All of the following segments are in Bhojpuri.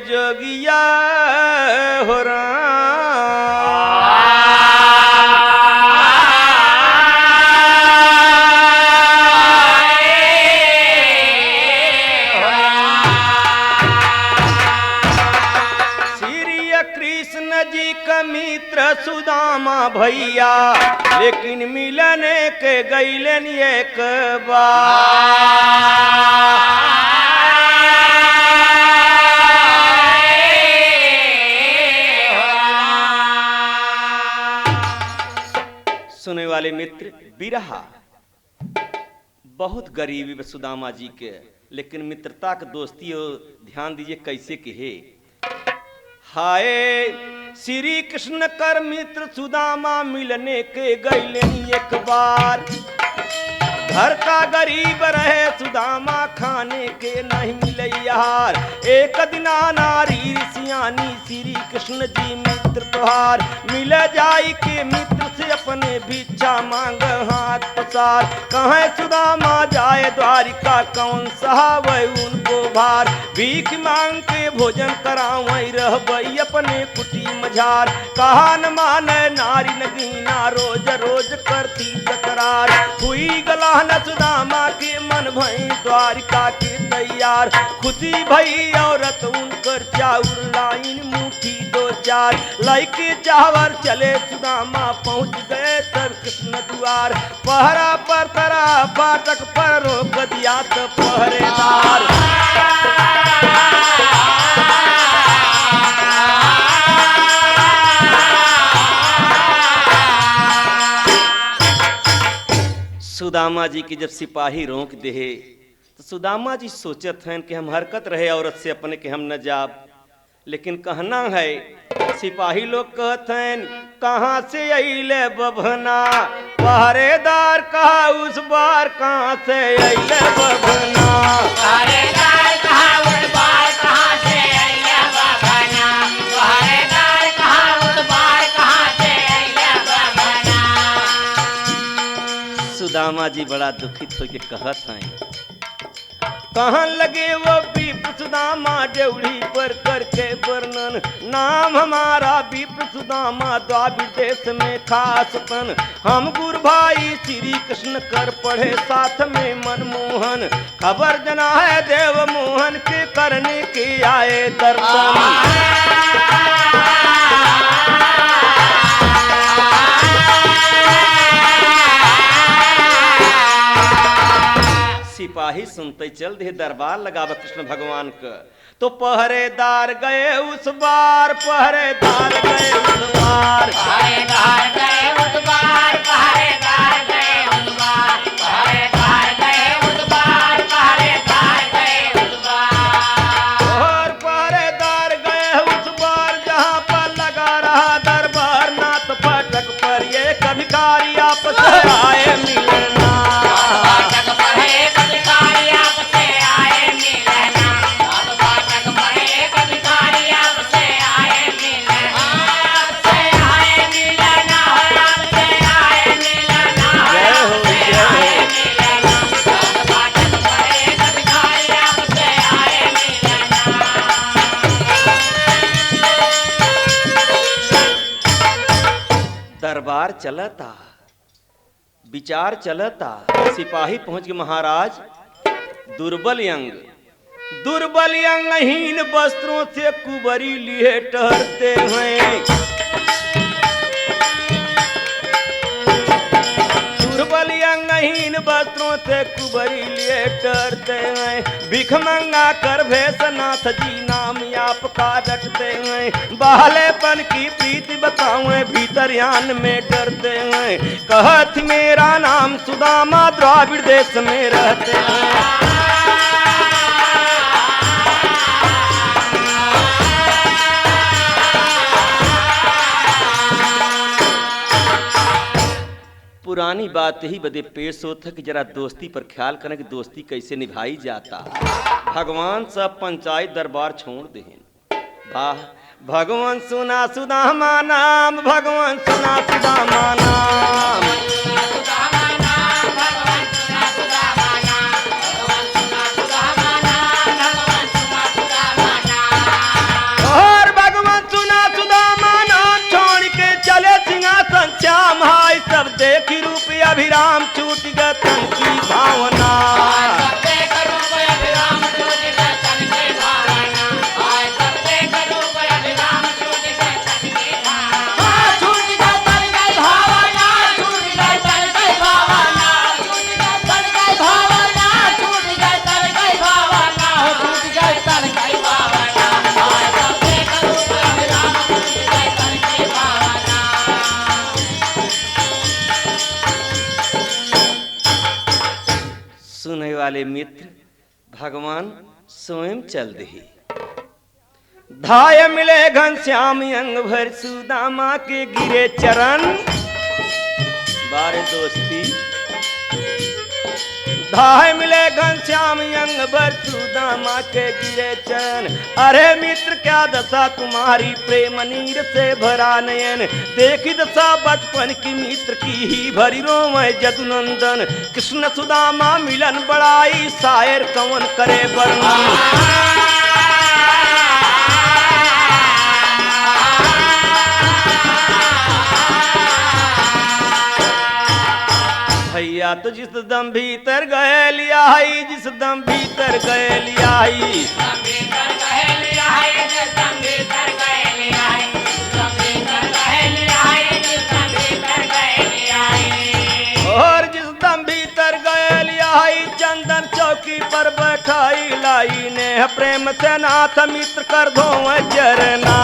जोगिया हो कृष्ण जी का मित्र सुदामा भैया, लेकिन मिलने के गईलन एक बार। सुनने वाले मित्र, बिरहा बहुत गरीबी में सुदामा जी के, लेकिन मित्रता का दोस्ती हो, ध्यान दीजिए कैसे कहे। हाय श्री कृष्ण कर मित्र सुदामा मिलने के गईलेन एक बार। घर का गरीब रहे सुदामा, खाने के नहीं मिले यार। एक दिन नारी सियानी श्री कृष्ण जी मित्र तुहार। मिल जाई के मित्र से अपने भिक्षा मांग हाथ पसार। कहे सुदामा जाए द्वारिका, कौन सहावे उनको भार। भीख मांग के भोजन करावई रहबई अपने कुटी मझार। कहा न माने नारी नगीना, रोज रोज करती तकरार। हुई गला न सुदामा के मन भई द्वारिका के तैयार। खुशी भई औरत उनकर चाउर लाइन मुट्ठी दो चार। लइके चावर चले सुदामा, पहुंच गए तर कृष्ण द्वार। पहरा पर तरा फाटक पर रोक दिया तो पहरेदार। सुदामा जी की जब सिपाही रोक दे तो सुदामा जी सोचत हैं कि हम हरकत रहे औरत से अपने के हम न जाब। लेकिन कहना है सिपाही लोग कहते हैं, कहाँ से अइले बभना। पहरेदार कहा उस बार, कहाँ से अइले बभना। पहरेदार कहा उस बार, कहाँ से अइले बभना। पहरेदार कहा उस बार, कहाँ से अइले बभना। सुदामा जी बड़ा दुखित होकर कहत हैं, कहाँ लगे वो विप्र सुदामा ड्योढ़ी पर करके वर्णन। नाम हमारा विप्र सुदामा, द्वापर देश में खास तन। हम गुरु भाई श्री कृष्ण कर पढ़े साथ में मनमोहन। खबर जना है देव मोहन के करने के आए दर्शन। सिपाही सुनते चल दे दरबार लगावा कृष्ण भगवान का। तो पहरेदार गए उस बार, पहरेदार गए उस बार। पहरेदार गए उस बार, पहरेदार गए उस बार। पहरेदार गए उस बार, पहरेदार गए उस बार। और पहरेदार गए उस बार, जहाँ पर लगा रहा दरबार। नाथ फाटक पर ये कभिकारी आपस आए मिलना। दरबार चलता, विचार चलता। सिपाही पहुंच गए महाराज। दुर्बल अंगहीन वस्त्रों से कुबरी लिए टहरते हैं। दुर्बल अंगहीन वस्त्रों से कुबरी लिए टहरते हैं। भिख मंगा कर भैसनाथ जी नाम आपका रटते हैं। बालेपन की प्रीति बताऊं भीतरयान में डरते हैं। कहत मेरा नाम सुदामा, द्राविड़ देश में रहते हैं। पुरानी बात ही बदे पेश होता कि जरा दोस्ती पर ख्याल करें कि दोस्ती कैसे निभाई जाता। भगवान सब पंचायत दरबार छोड़ दें। वाह भगवान सुना सुदामा नाम, भगवान सुना सुदामा नाम। वाले मित्र भगवान स्वयं चल दे। धाय मिले घनश्याम अंग भर सुदामा के गिरे चरण। बारे दोस्ती धाय मिले घनश्याम अंग भर सुदामा के गिरे चरण। अरे मित्र क्या दशा तुम्हारी प्रेम नीर से भरा नयन। देखी दशा बचपन की मित्र की ही भरी रोमय जदुनंदन। कृष्ण सुदामा मिलन बड़ाई शायर कवन करे वर्णन। भैया तो जिस दम भीतर गए लिया है, जिस दम भीतर गए लिया है, और जिस दम भीतर गए लिया है, चंदन चौकी पर बैठाई लाई ने प्रेम से नाथ मित्र कर दो चरना।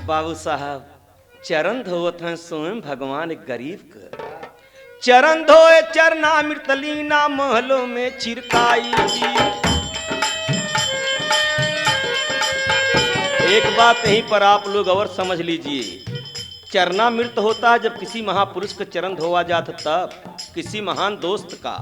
बाबू साहब चरण धोवत हैं स्वयं भगवान एक गरीब का। चरण धोए चरना मृतलीना महलों में चिरकाई जी। एक बात यहीं पर आप लोग और समझ लीजिए, चरणामृत होता है जब किसी महापुरुष का चरण धोआ जाता, तब किसी महान दोस्त का।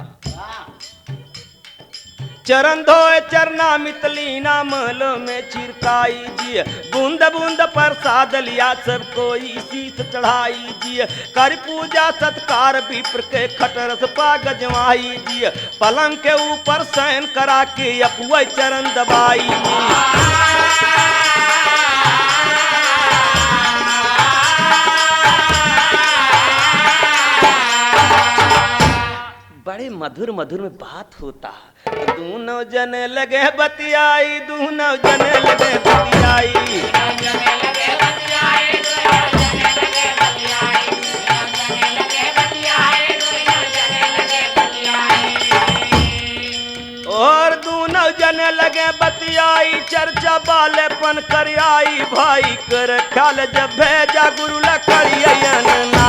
चरण धोए चरणामृत लीना महलों में चिरकाई जी। बूंद बूंद प्रसाद लिया सब कोई शीश चढ़ाई जी। कर पूजा सत्कार विप्र के खटरस पा गजवाई जी। पलंग के ऊपर शयन करा के अपुआ चरण दबाई जी। बड़े मधुर मधुर में बात होता। दोनों जने लगे बतियाई, दोनों जने लगे बतियाई। और दोनों जने लगे बतियाई, चर्चा बालेपन कर आई। भाई कर ख्याल जब भेजा गुरु लकड़ियन ना।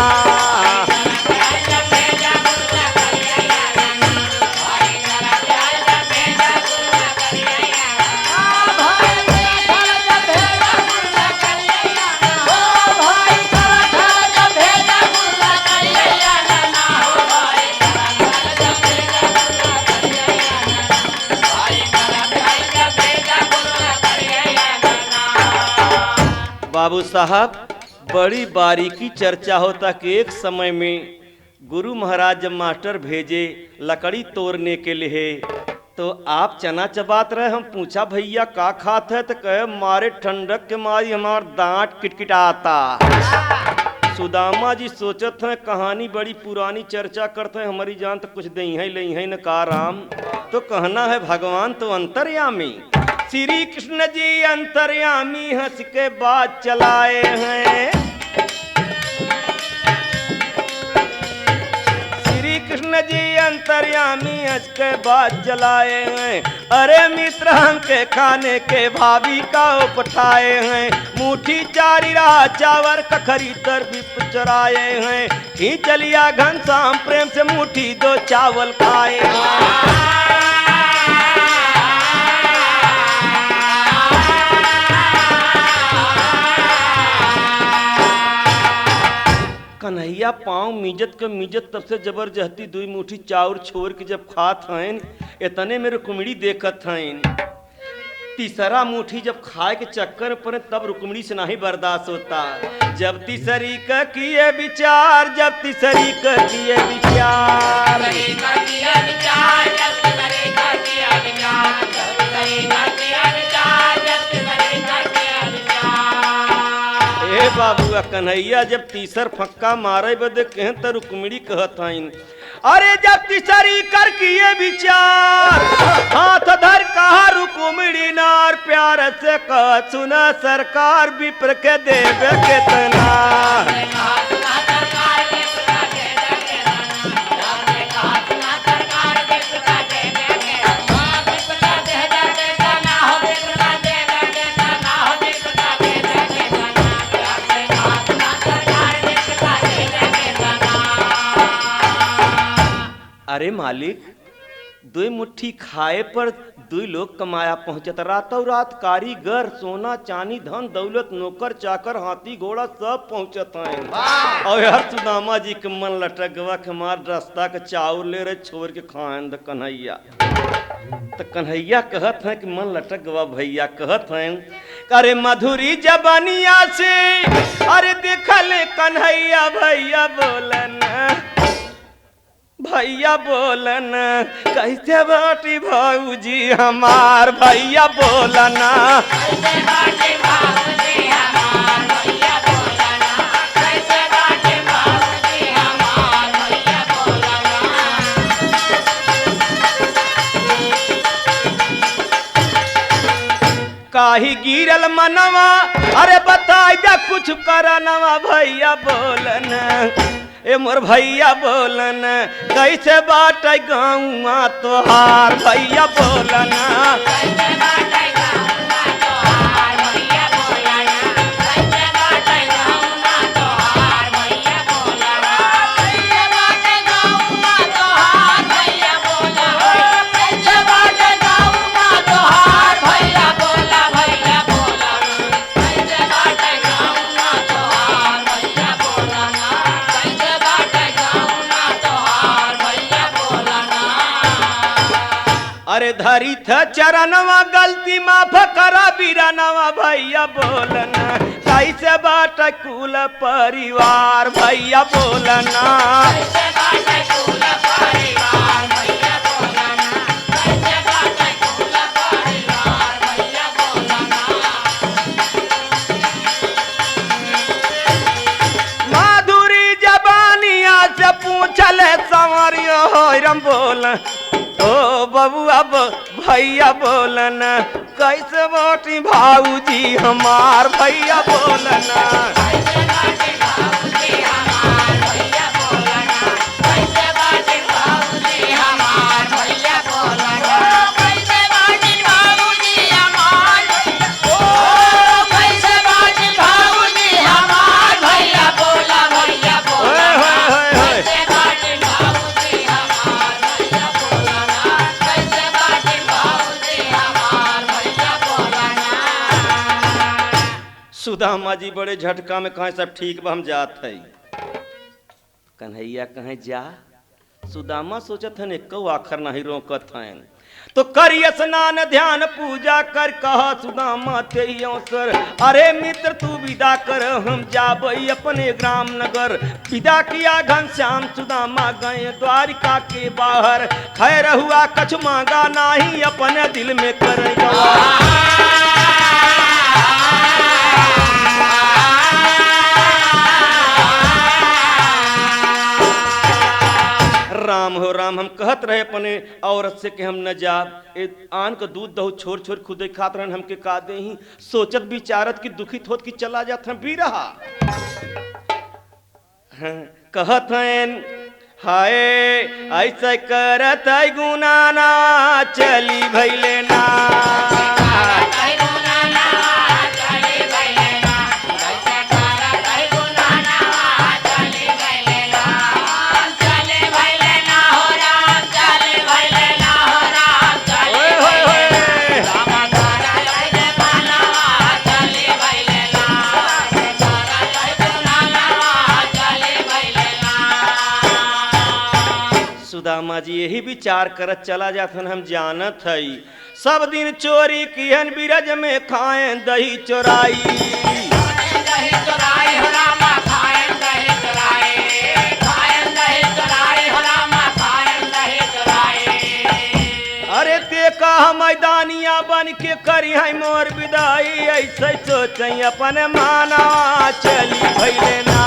बाबू साहब बड़ी बारीकी चर्चा होता कि एक समय में गुरु महाराज जब मास्टर भेजे लकड़ी तोड़ने के लिए, तो आप चना चबात रहे। हम पूछा भैया का खात है, तो कहे मारे ठंडक के मारी हमार दांत किटकिटाता। सुदामा जी सोचत हैं कहानी बड़ी पुरानी चर्चा करते हैं, हमारी जान तो कुछ दई है लई है न का राम। तो कहना है भगवान तो अंतर्यामी, श्री कृष्ण जी अंतर्यामी हंस के बात चलाए हैं। श्री कृष्ण जी अंतर्यामी हंस के बात चलाए हैं। अरे मित्र हमके खाने के भाभी का उपठाए हैं। मुट्ठी चारी रहा चावर कखरी तर भी चराए हैं। खींच लिया घनश्याम प्रेम से मुट्ठी दो चावल खाए हैं। कन्हैया पाँव मिजत के मिजत तब से जबरदस्ती दुई मुट्ठी चाउर छोड़ के जब खात हैं, इतने में रुक्मिणी देखत हैं। तीसरा मुट्ठी जब खाए के चक्कर पर तब रुक्मिणी से नहीं बर्दाश्त होता। जब तीसरी का किए विचार, जब तीसरी का किए विचार, बाबू कन्हैया जब तीसर फक्का मारे बदे कहें तो रुक्मिणी कहत हईन। अरे जब तीसरी कर किए विचार, हाथ धर कहा रुक्मिणी नार, प्यार से कह सुना सरकार विप्र के देवे कितना। अरे मालिक, 2 मुट्ठी खाए पर 2 लोग कमाया पहुंचत। रातों रात कारीगर, सोना चांदी, धन दौलत, नौकर चाकर, हाथी घोड़ा सब पहुंचत हैं। और यार सुदामा जी के मन लटक गवा के मार रास्ता के चाउर ले रहे छोड़ के खाएं द कन्हैया। तो कन्हैया कहत हैं कि मन लटक गवा भैया, कहत हैं अरे मधुरी जबानिया से अरे देखल कन्हैया भैया बोलन, भैया बोलन कैसे बाटी भाऊजी हमार, भैया बोलन कैसे बाटे बाबूजी हमार, भैया बोलना कैसे बाटे बाबूजी हमार, भैया बोलना। काही गिरल मनवा अरे बताई जा कुछ करनवा, भैया बोलन ए मोर भैया बोलन कैसे बाटे गाँवा तोहार, भैया बोलन कैसे बाटे गाँवना तोहार, भैया बोलना कैसे बाटे गाँवना तोहार, भैया बोलना कैसे बाटे गाँवना तोहार, भैया बोला कैसे बाटे गाँवना तोहार, भैया बोला भैया बोला कैसे बाटे गाँवना तोहार, भैया बोलना कैसे बाटे गाँवना तोहार, भैया बोलना। अरे धरी थ चरणवा गलती माफ करा बीरानवा, भैया बोलन कैसे बाटे कुल परिवार, भैया बोलना कैसे बाटे कुल परिवार, भैया बोलना कैसे बाटे कुल परिवार, भैया बोलना। माधुरी जबानिया से पूछल संवरियो होरम बोल ओ बबुआ भैया बोलन कैसे बाटी भाऊजी हमार, भैया बोलना कैसे बाटे बाबूजी हमार, भैया बोलना कैसे बाटे बाबूजी हमार, भैया बोलना कैसे बाटे बाबूजी हमार, ओ कैसे बाटे बाबूजी हमार, भैया बोला भैया बोलना कैसे बाटे बाबूजी हमार, भैया बोलना कैसे बाटे बाबूजी हमार, भैया बोलना। सुदामा जी बड़े झटका में कहें सब ठीक बा हम जात है। कन्हैया कहें जा। सुदामा सोचत हन एको आखर नहीं रोकत हैं। तो करिय स्नान ध्यान पूजा कर कहा सुदामा ते अवसर, अरे मित्र तू विदा कर हम जाबई अपने ग्राम नगर। विदा किया घनश्याम सुदामा गए द्वारिका के बाहर, खैर हुआ कछ मांगा नाही अपने दिल में कर राम हो राम हम कहत रहे अपने औरत से कि हम न जाब। आन का दूध दहू छोड़ छोड़ खुदे खात रहन हमके का दे ही। सोचत विचारत की दुखित होत कि चला जात हम भी रहा। हाँ, कहत हैं हाय ऐसे करत गुना ना चली भैले ना। सुदामा जी यही विचार करत चला जाथन हम जानत हई। सब दिन चोरी किहन बिरज में खाएं दही चोराई। दही चोराई हो रामा खाएं दही चोराई, खाएं दही चोराई हो रामा खाएं दही चोराई। अरे ते कहा मैदानिया बन के करी है मोर विदाई। ऐसे सोचई अपन माना चली भैले ना।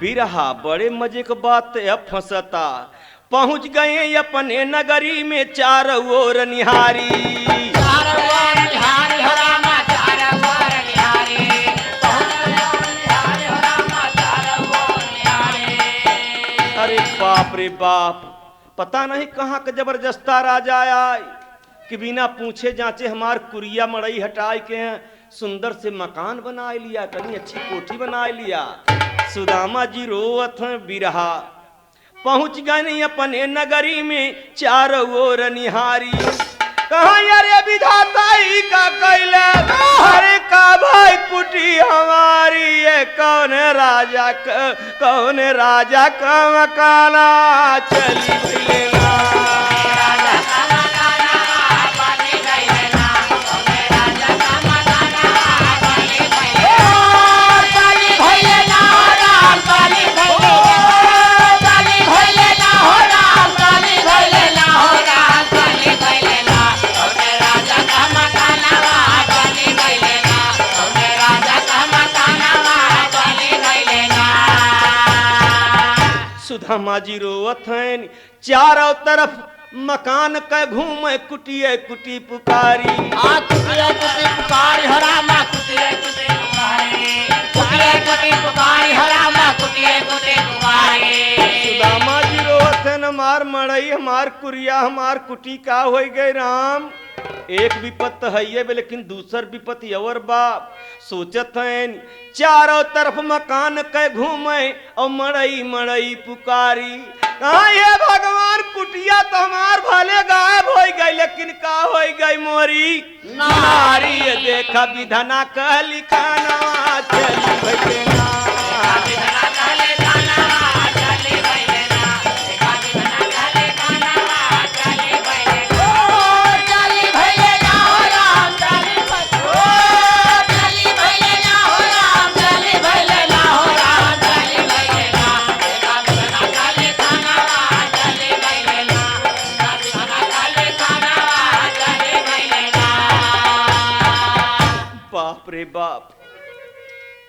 बिरहा बड़े मजे की बात अब फंसता। पहुंच गए अपने नगरी में चारों ओर निहारी। बाप, पता नहीं कहाँ का जबरदस्ता राजा आए कि बिना पूछे जांचे हमार कुरिया मड़ई हटाए के सुंदर से मकान बना लिया, कहीं अच्छी कोठी बना लिया। सुदामा जी रोवत हैं बिरहा, पहुंच गए नहीं अपने नगरी में चारों ओर निहारी। कहाँ यारे विधाता ही का कैले, अरे का भाई कुटी हमारी ये कौन राजा का मकाना चली भैया। सुदामा जी रोवत हैं, चारों तरफ मकान का घूमे कुटिए कुटी पुकारी। कुटिए कुटी पुकारी हरामा, कुटिए कुटी पुकारी, कुटिए कुटी पुकारी हरामा, कुटिए कुटी पुकारी। सुदामा जी रोवत हैं, हमार मड़ई हमार कुरिया हमार कुटी का हो गए राम। एक विपत है ये लेकिन दूसर विपत और बाप। सोचत हैं चारों तरफ मकान के घूमे और मड़ई मड़ई पुकारी। कहाँ ये भगवान कुटिया तो हमार भले गायब हो गई, लेकिन का हो गई मोरी नारी। ये देखा विधना कह लिखाना चली भैया। बाप रे बाप,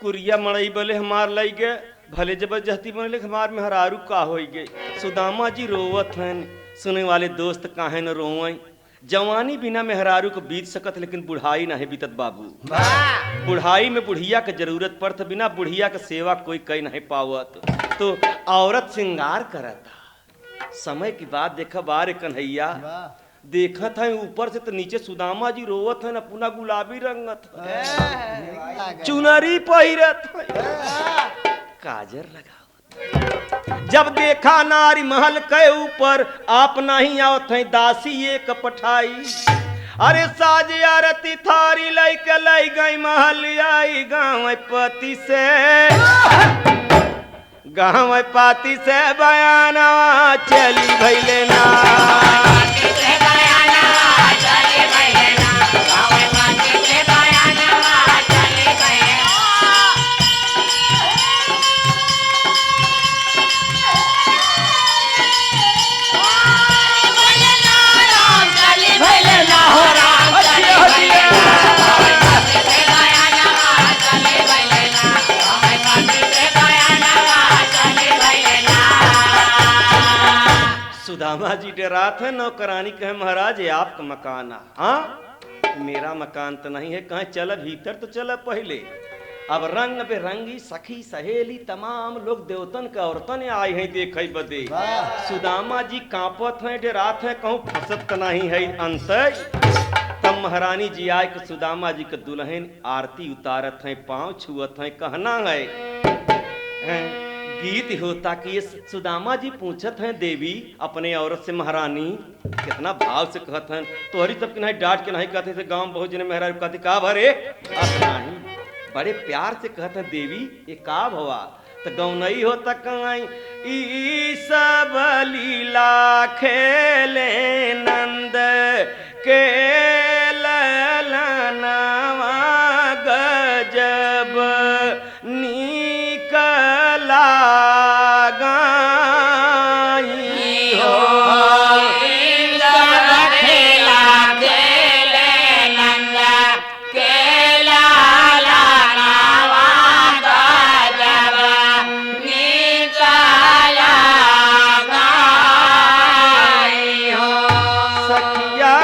कुरिया मड़ई बोले हमार लाई गए, भले जबरदस्ती बोले हमार में हरारू का हो गए। सुदामा जी रोवत हैं, सुने वाले दोस्त काहे न रोवई। जवानी बिना मेहरारू को बीत सकत, लेकिन बुढ़ाई ना है बीतत बाबू। बुढ़ाई में बुढ़िया के जरूरत पड़त, बिना बुढ़िया के सेवा कोई कई नहीं पावत। तो औरत श्रृंगार करता, समय की बात देखा बारे कन्हैया देखत है ऊपर से तो नीचे सुदामा जी रोवत है, अपना गुलाबी रंगत है, चुनरी पहिरत है, काजर लगावत। जब देखा नारी महल के ऊपर आप नहीं आवत है दासी एक पठाई। अरे साज आरती थारी लाई के लाई गई महल आई गाँव पति से, गाँव पाती से बयाना चली भैले ना। सुदामा जी डरात है, नौकरानी कहे महाराज ये आपका मकान है। हाँ मेरा मकान तो नहीं है, कहे चल भीतर तो चल पहले। अब रंग बेरंगी सखी सहेली तमाम लोग देवतन के औरतन आए हैं देखे बदे। सुदामा जी कांपत हैं डरात हैं, कहूँ फसत तो नहीं है अंत। तब महारानी जी आए कि सुदामा जी के दुल्हन आरती उतारत हैं, पाँव छुअत हैं, कहना है गीत होता कि ये सुदामा जी पूछत हैं देवी अपने औरत से महारानी, कितना भाव से कहत हैं। तोहरी तब के नहीं डांट के नहीं कहते थे, गांव बहुत जने मेहरा कहते का भरे अब नहीं, बड़े प्यार से कहते हैं देवी ये का भवा। तो गाँव नहीं होता कहीं ई सब लीला खेले नंद के ललनवा गजब निकला गाई हो।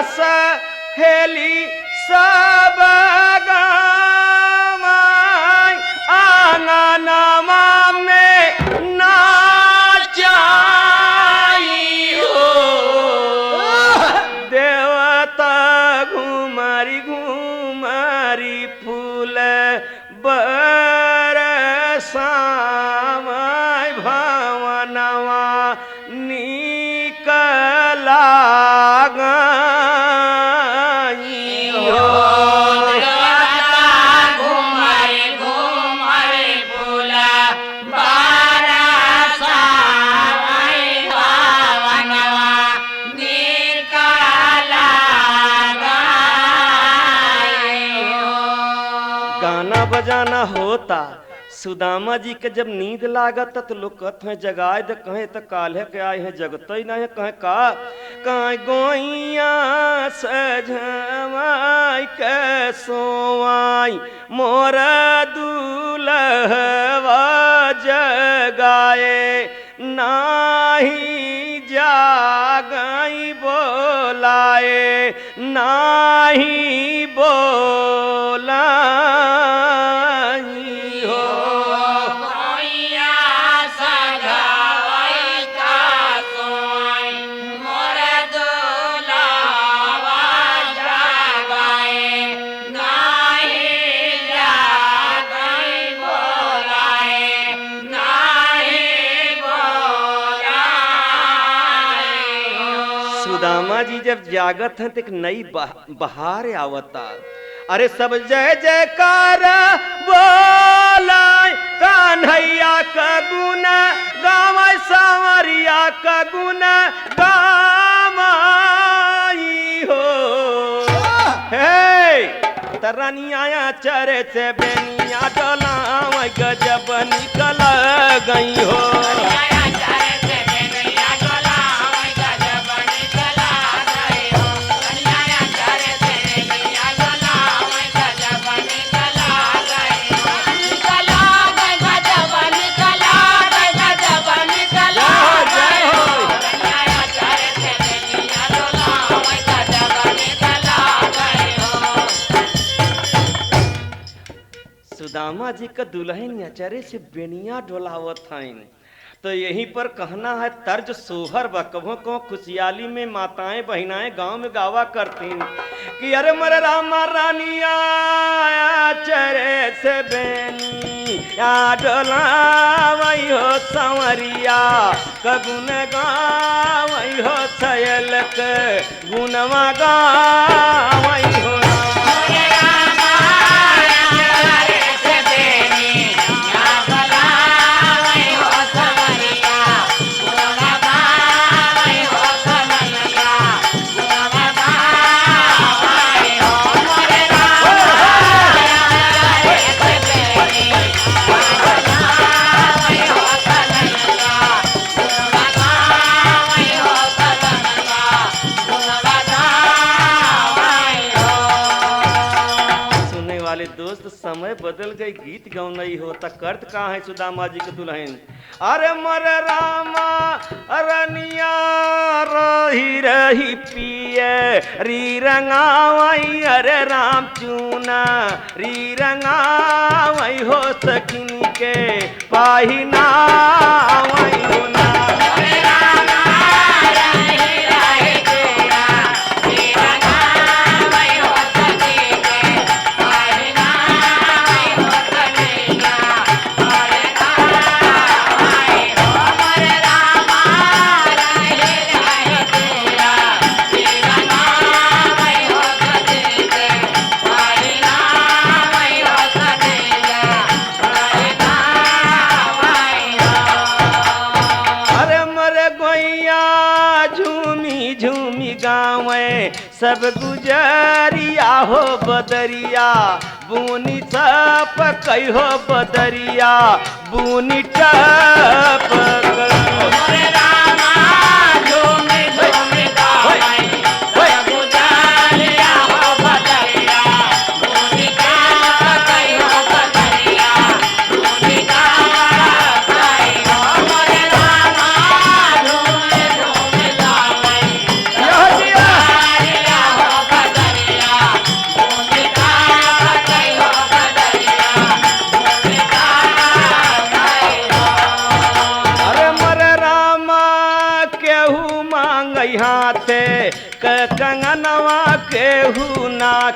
सहेली सब गाँव आंगन बरसावै भवनवा निकला गई हो। गाना बजाना होता, सुदामा जी के जब नींद लागत तो लोग कहते हैं जगाए दे, कहे तो काल्हे के आए हैं जगत ही नहीं, कहे का कहे गोइया सजवाई के सोवाई मोर दूल्हवा जगाए नाही जागई बोलाए नाही बोलाई हो। सुदामा जी जब जागत हैं तो एक नई बहार आवता। अरे सब जय जयकार बोला कान्हैया का गुण गावै सांवरिया का गुण गावई हो। हे तरनिया चरे से बेनिया डोलावै गजब निकल गई हो। सुदामा जी का दुल्हन अचरे से बेनिया डोलावत हैं। तो यहीं पर कहना है तर्ज सोहर बकभों को खुशहाली में माताएं बहनाएं गांव में गावा करती कि अरे मर रामा रानिया चरे से बेनिया डोलावई हो संवरिया कगुन गावई हो सयल के गुनवा गावई हो। दोस्त समय बदल गई गीत गाँव नहीं होता करत कहाँ है सुदामा जी के दुल्हन। अरे मर रामा रनिया रही रही पिए री रंगावई अरे राम चूना री रंगावई हो सकिन के पाहिना वही होना। सब गुजरिया हो बदरिया बुनी छप कई हो बदरिया बुनी टप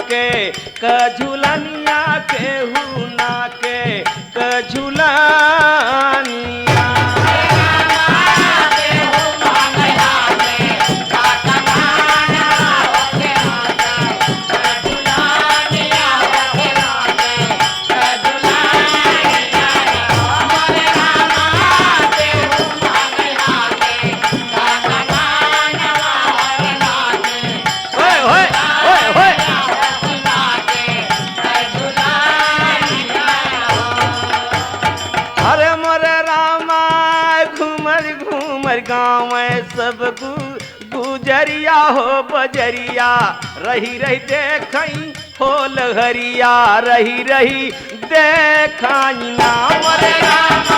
के कझुलनिया केहू ना के कझुलनिया। गाँव सब गुजरिया हो बजरिया रही रही देखई हो लहरिया रही रही देखई नाम रे रामा।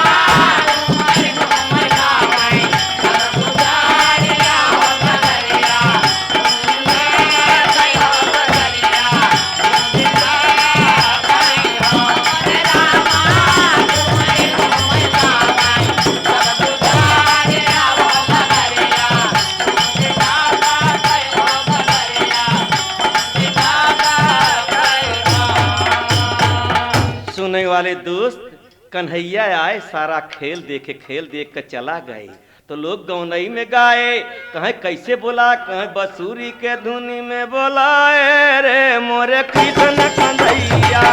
सुनने वाले दोस्त कन्हैया आए सारा खेल देख कर चला गए तो लोग गौनई में गाए कहे कैसे बोला कहे बसूरी के धुनी में बोलाए रे मोरे कृष्ण कन्हैया।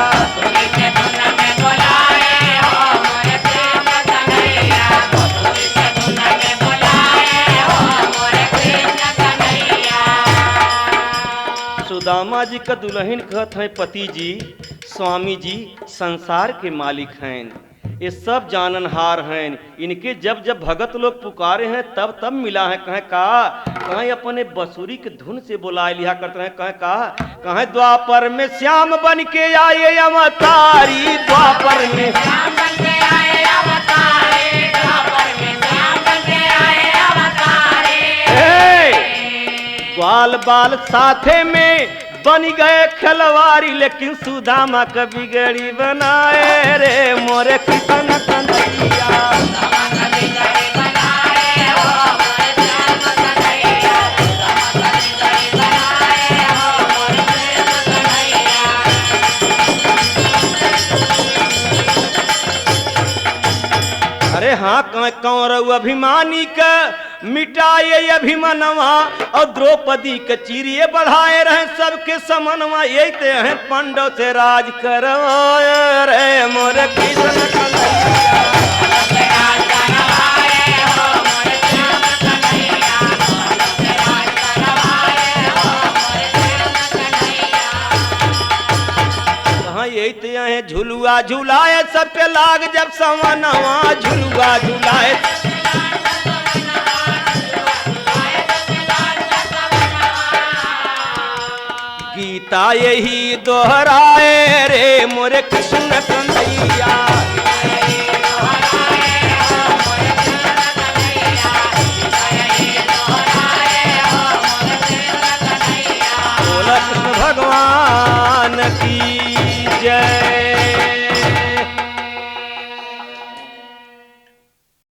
सुदामा जी का दुल्हन कहत है पति जी स्वामी जी संसार के मालिक हैं, ये सब जाननहार हैं, इनके जब जब भगत लोग पुकारे हैं तब तब मिला है। कहें कहें अपने बंसुरी के धुन से बुला लिया करते हैं। कहें द्वापर में श्याम बन के आए अवतारी, द्वापर में श्याम बन के आए अवतारी, द्वापर में श्याम बन के आए अवतारी। ग्वाल बाल साथे में बन गए खिलवारी लेकिन सुदामा का बिगड़ी बनाए रे मोरे कृष्ण कन्हैया। अरे हाँ कौरव अभिमानी का मिटाए अभिमनवा और द्रौपदी के चीरिए बढ़ाए रहे सबके समनवा। यही ते हैं पंडव से राज करवाए रे मोरे कृष्ण कन्हैया। यही ते हैं झुलुआ झुलाए सब पे लाग जब समनवा झुलुआ झुलाए। गीता यही दोहराए रे मोरे कृष्ण